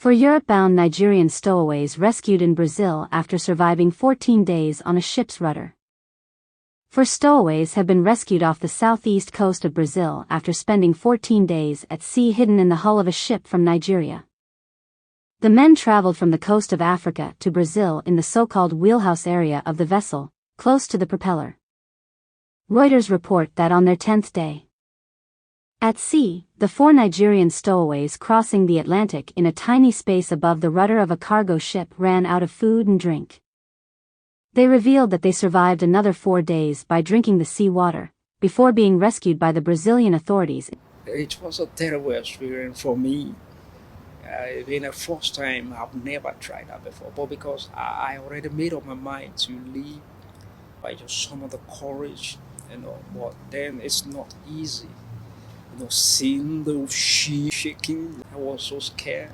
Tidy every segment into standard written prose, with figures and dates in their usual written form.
For Europe-bound Nigerian stowaways rescued in Brazil after surviving 14 days on a ship's rudder. Four stowaways have been rescued off the southeast coast of Brazil after spending 14 days at sea hidden in the hull of a ship from Nigeria. The men traveled from the coast of Africa to Brazil in the so-called wheelhouse area of the vessel, close to the propeller. Reuters report that on their 10th day at sea, the four Nigerian stowaways crossing the Atlantic in a tiny space above the rudder of a cargo ship ran out of food and drink. They revealed that they survived another 4 days by drinking the sea water, before being rescued by the Brazilian authorities. It was a terrible experience for me. Being a first time, I've never tried that before, but because I already made up my mind to leave, I just summoned the courage, but then it's not easy. Seeing the ship shaking, I was so scared.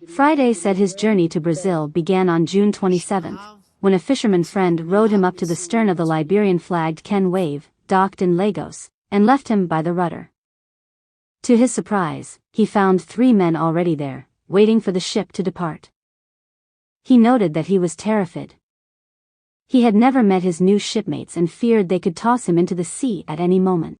Friday said his journey to Brazil began on June 27, when a fisherman friend rowed him up to the stern of the Liberian-flagged Ken Wave, docked in Lagos, and left him by the rudder. To his surprise, he found 3 men already there, waiting for the ship to depart. He noted that he was terrified. He had never met his new shipmates and feared they could toss him into the sea at any moment.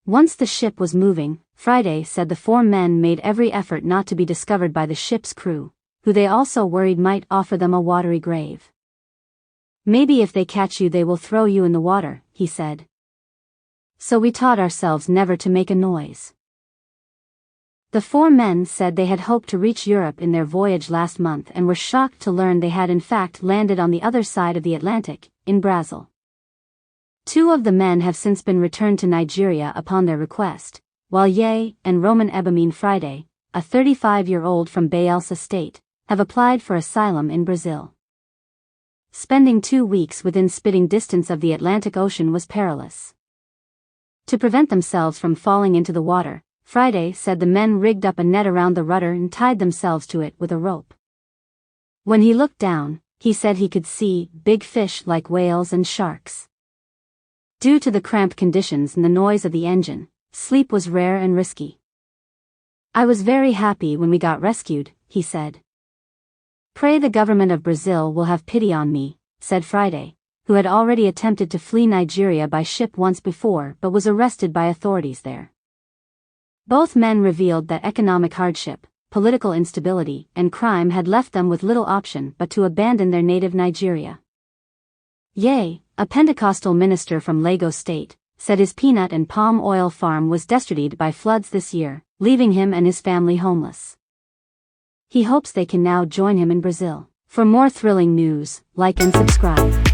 Once the ship was moving, Friday said the 4 men made every effort not to be discovered by the ship's crew, who they also worried might offer them a watery grave. "Maybe if they catch you they will throw you in the water," he said. "So we taught ourselves never to make a noise." The 4 men said they had hoped to reach Europe in their voyage last month and were shocked to learn they had in fact landed on the other side of the Atlantic, in Brazil. 2 of the men have since been returned to Nigeria upon their request, while Ye and Roman Ebamine Friday, a 35-year-old from Bayelsa State, have applied for asylum in Brazil. Spending 2 weeks within spitting distance of the Atlantic Ocean was perilous. To prevent themselves from falling into the water, Friday said the men rigged up a net around the rudder and tied themselves to it with a rope. When he looked down, he said he could see big fish like whales and sharks. Due to the cramped conditions and the noise of the engine, sleep was rare and risky. "I was very happy when we got rescued," he said. "Pray the government of Brazil will have pity on me," said Friday, who had already attempted to flee Nigeria by ship once before but was arrested by authorities there. Both men revealed that economic hardship, political instability, and crime had left them with little option but to abandon their native Nigeria. Ye, a Pentecostal minister from Lagos State, said his peanut and palm oil farm was destroyed by floods this year, leaving him and his family homeless. He hopes they can now join him in Brazil. For more thrilling news, like and subscribe.